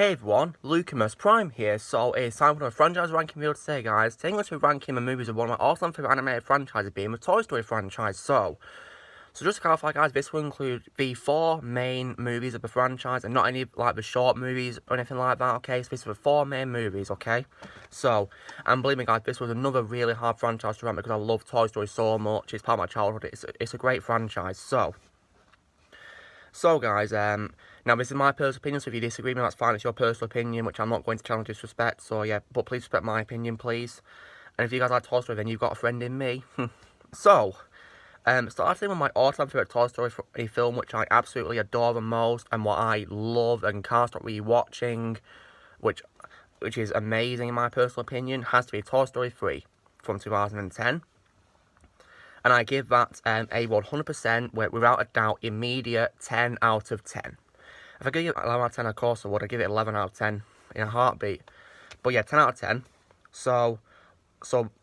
Hey everyone, Lucamus Prime here. So it's time for a franchise ranking video today, guys. Today I'm going to be ranking the movies of one of my all-time favourite animated franchises, being the Toy Story franchise. So just to clarify, guys, this will include the 4 main movies of the franchise and not any like the short movies or anything like that, okay? So this is the 4 main movies, okay? So, and believe me, guys, this was another really hard franchise to rank because I love Toy Story so much. It's part of my childhood. It's a great franchise. So guys, now this is my personal opinion, so if you disagree with me, that's fine, it's your personal opinion, which I'm not going to challenge disrespect, so yeah, but please respect my opinion, please. And if you guys like Toy Story, then you've got a friend in me. Starting with my all-time favourite Toy Story film, which I absolutely adore the most, and what I love and can't stop rewatching, which is amazing in my personal opinion, has to be Toy Story 3 from 2010. And I give that a 100%, without a doubt, immediate 10 out of 10. If I give it 11 out of 10, of course I would. I'd give it 11 out of 10 in a heartbeat. But yeah, 10 out of 10. So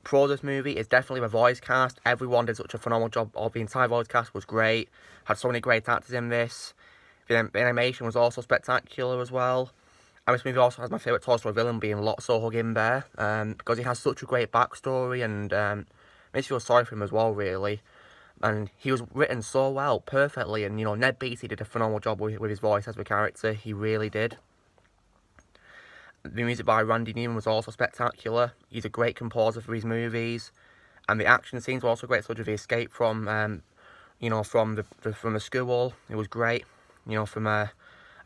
pro this movie is definitely the voice cast. Everyone did such a phenomenal job. The entire voice cast was great. Had so many great actors in this. The animation was also spectacular as well. And this movie also has my favourite Toy Story villain being Lotso Hugging Bear. Because he has such a great backstory and makes you feel sorry for him as well, really. And he was written so well, perfectly. And, you know, Ned Beatty did a phenomenal job with his voice as the character. He really did. The music by Randy Newman was also spectacular. He's a great composer for his movies. And the action scenes were also great, such as the escape from, you know, from the school. It was great, you know,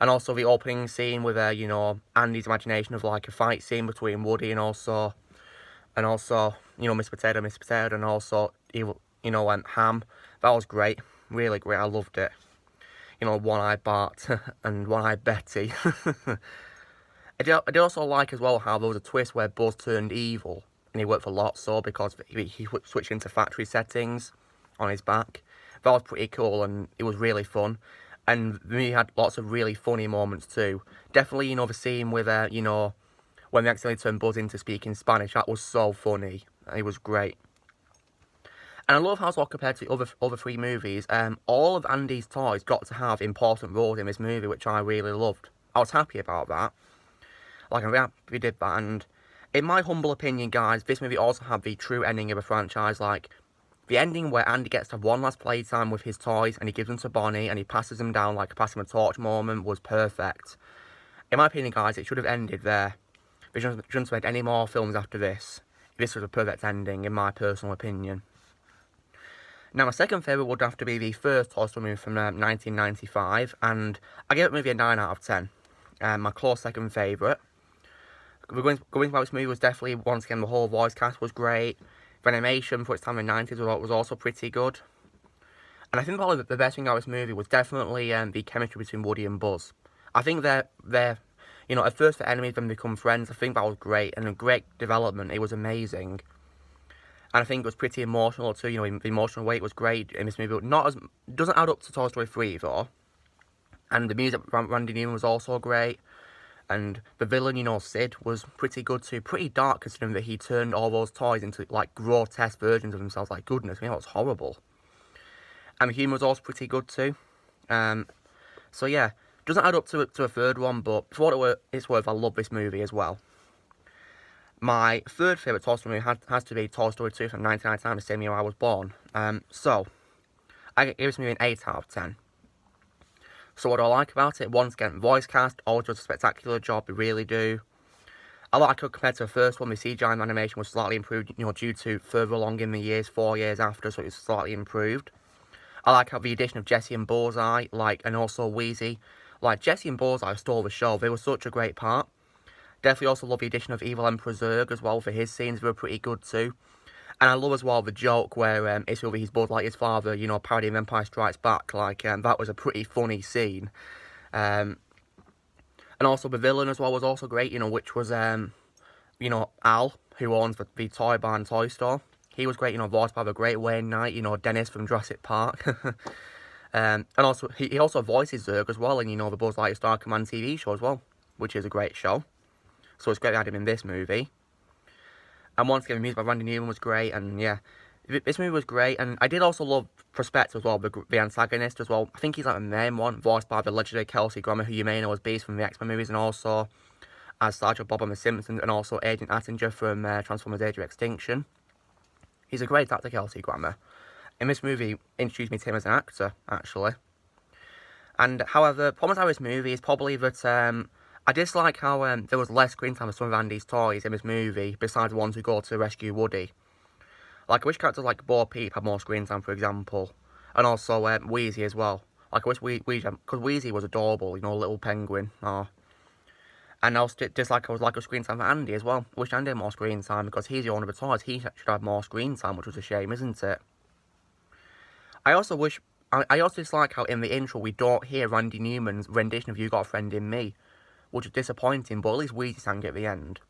and also the opening scene with, you know, Andy's imagination of, like, a fight scene between Woody and also, you know, Miss Potato, and also, you know, Ham. That was great, really great, I loved it. You know, One-Eyed Bart and One-Eyed Betty. I did also like as well how there was a twist where Buzz turned evil, and he worked for Lotso because he switched into factory settings on his back. That was pretty cool, and it was really fun. And we had lots of really funny moments too. Definitely, you know, the scene with, you know, when they accidentally turned Buzz into speaking Spanish, that was so funny. It was great. And I love how, well, compared to the other 3 movies, all of Andy's toys got to have important roles in this movie, which I really loved. I was happy about that. Like, I'm happy we did that, and in my humble opinion, guys, this movie also had the true ending of the franchise, like, the ending where Andy gets to have one last playtime with his toys, and he gives them to Bonnie, and he passes them down like a pass him a torch moment was perfect. In my opinion, guys, it should have ended there. We shouldn't have made any more films after this. This was a perfect ending, in my personal opinion. Now, my second favourite would have to be the first Toy Story movie from 1995, and I gave it maybe a 9 out of 10. My close second favourite. Going about this movie was definitely, once again, the whole voice cast was great. The animation for its time in the 90s was also pretty good. And I think probably the best thing about this movie was definitely the chemistry between Woody and Buzz. I think they're you know, at first they're enemies, then become friends. I think that was great, and a great development. It was amazing. And I think it was pretty emotional too, you know, the emotional weight was great in this movie. Doesn't add up to Toy Story 3 though. And the music from Randy Newman was also great. And the villain, you know, Sid, was pretty good too. Pretty dark, considering that he turned all those toys into, like, grotesque versions of themselves. Like, goodness me, that was horrible. And the humour was also pretty good too. So yeah, doesn't add up to a third one, but for what it's worth, I love this movie as well. My third favourite Toy Story movie has to be Toy Story 2 from 1999, the same year I was born. So I give this movie an 8 out of 10. So what do I like about it? Once again, voice cast, all does a spectacular job, they really do. I like it compared to the first one, the CGI animation was slightly improved, you know, due to further along in the years, 4 years after, so it was slightly improved. I like how the addition of Jessie and Bullseye, and also Wheezy. Like, Jessie and Bullseye stole the show, they were such a great part. Definitely also love the addition of Evil Emperor Zurg as well for his scenes, they were pretty good too. And I love as well the joke where it's over his Buzz like his father, you know, parodying Empire Strikes Back. Like, that was a pretty funny scene. And also the villain as well was also great, you know, which was, you know, Al, who owns the Toy Barn Toy Store. He was great, you know, voiced by the great Wayne Knight, you know, Dennis from Jurassic Park. And also, he also voices Zurg as well in, you know, the Buzz Lightyear Star Command TV show as well, which is a great show. So it's great to have him in this movie. And once again, the music by Randy Newman was great, and yeah, this movie was great. And I did also love Prospector as well, the antagonist as well. I think he's like the main one, voiced by the legendary Kelsey Grammer, who you may know as Beast from the X-Men movies, and also as Sergeant Bob on The Simpsons, and also Agent Attinger from Transformers Age of Extinction. He's a great actor, Kelsey Grammer. In this movie, introduced me to him as an actor, actually. And, however, the problem with this movie is probably that I dislike how there was less screen time for some of Andy's toys in this movie, besides the ones who go to rescue Woody. Like, I wish characters like Bo Peep had more screen time, for example. And also Wheezy as well. Like, I wish Wheezy, because Wheezy was adorable, you know, little penguin. Oh. And I also dislike I was like a screen time for Andy as well. I wish Andy had more screen time, because he's the owner of the toys. He should have more screen time, which was a shame, isn't it? I also dislike how in the intro we don't hear Randy Newman's rendition of You Got a Friend in Me, which is disappointing, but at least Wheezy sang it at the end.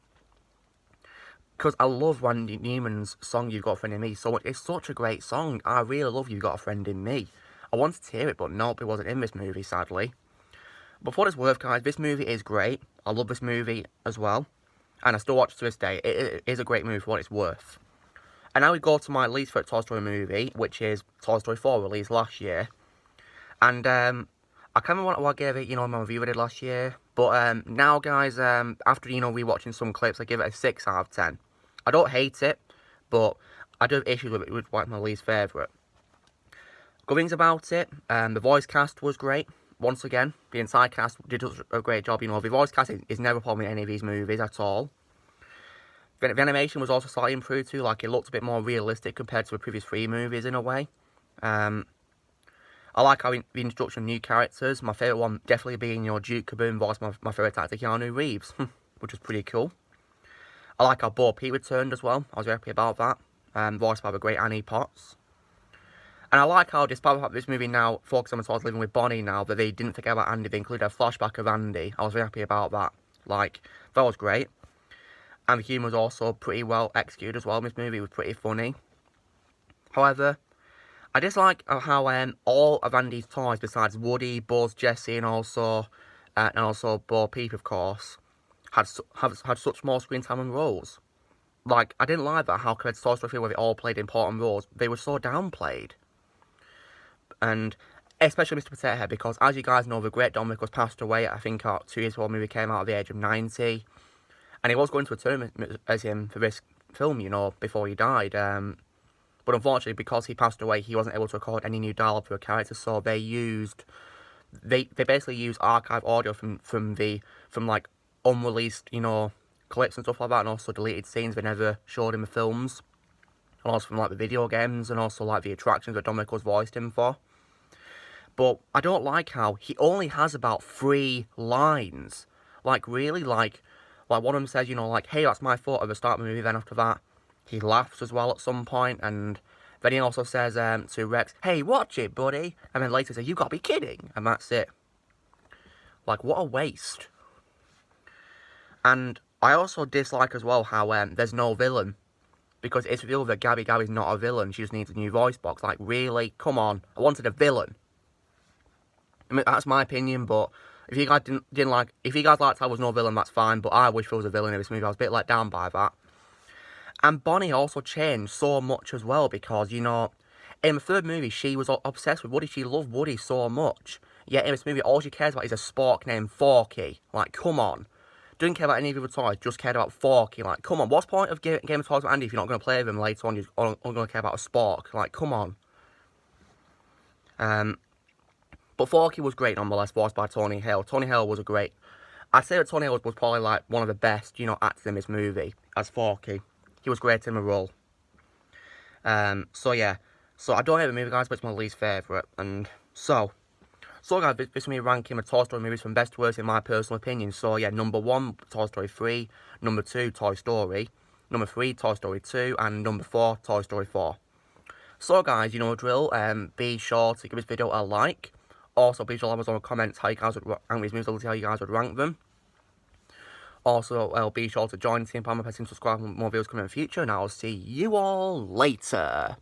Because I love Randy Newman's song You Got a Friend in Me so much. It's such a great song. I really love You Got a Friend in Me. I wanted to hear it, but nope, it wasn't in this movie, sadly. But for what it's worth, guys, this movie is great. I love this movie as well. And I still watch it to this day. It is a great movie for what it's worth. And now we go to my least favourite Toy Story movie, which is Toy Story 4, released last year. And I can't remember what I gave it, you know, in my review I did last year. But now, guys, after, you know, rewatching some clips, I give it a 6 out of 10. I don't hate it, but I do have issues with it, which is my least favourite. Good things about it, the voice cast was great. Once again, the entire cast did a great job. You know, the voice cast is never a problem in any of these movies at all. The animation was also slightly improved too, like it looked a bit more realistic compared to the previous 3 movies in a way. I like how the introduction of new characters. My favourite one definitely being, you know, Duke Kaboom voiced my favourite actor, Keanu Reeves, which was pretty cool. I like how Bo Peep returned as well. I was very happy about that. Voiced by the great Annie Potts. And I like how, despite the fact this movie now focuses on the toys living with Bonnie now, that they didn't forget about Andy. They included a flashback of Andy. I was very happy about that. Like, that was great. And the humour was also pretty well executed as well in this movie. It was pretty funny. However, I dislike how all of Andy's toys, besides Woody, Buzz, Jessie, and also Bo Peep, of course, had such small screen time and roles. Like, I didn't like that, how compared to Toy Story 3, where they all played important roles, they were so downplayed. And especially Mr. Potato Head, because as you guys know, the great Don Rickles passed away, I think 2 years before the movie came out at the age of 90. And he was going to return as him for this film, you know, before he died. But unfortunately, because he passed away, he wasn't able to record any new dialogue for a character, so they basically used archive audio from like unreleased, you know, clips and stuff like that, and also deleted scenes they never showed in the films. And also from like the video games, and also like the attractions that Don Rickles voiced him for. But I don't like how he only has about 3 lines. Like, really, like one of them says, you know, like, hey, that's my fault at the start of the movie. Then after that, he laughs as well at some point. And then he also says to Rex, hey, watch it, buddy. And then later says, you gotta be kidding. And that's it. Like, what a waste. And I also dislike as well how there's no villain. Because it's revealed that Gabby Gabby's not a villain. She just needs a new voice box. Like, really? Come on. I wanted a villain. I mean, that's my opinion, but if you guys didn't like, if you guys liked how there was no villain, that's fine, but I wish there was a villain in this movie. I was a bit let down by that. And Bonnie also changed so much as well, because, you know, in the 3rd movie, she was obsessed with Woody. She loved Woody so much. Yet in this movie, all she cares about is a spork named Forky. Like, come on. Didn't care about any of the other toys, just cared about Forky. Like, come on, what's the point of Game of Toys with Andy if you're not going to play with him later on? You're only going to care about a spork. Like, come on. But Forky was great nonetheless, voiced by Tony Hale. Tony Hale was a great... I'd say that Tony Hale was probably like one of the best, you know, actors in this movie as Forky. He was great in the role. So yeah. So I don't hate the movie, guys, but it's my least favourite. And so guys, this is me ranking the Toy Story movies from best to worst in my personal opinion. So yeah, number 1, Toy Story 3. Number 2, Toy Story. Number 3, Toy Story 2. And number 4, Toy Story 4. So guys, you know the drill. Be sure to give this video a like. Also, be sure to leave us on the comments how you guys would rank these movies, how you guys would rank them. Also, be sure to join the team, pressing subscribe for more videos coming in the future, and I'll see you all later.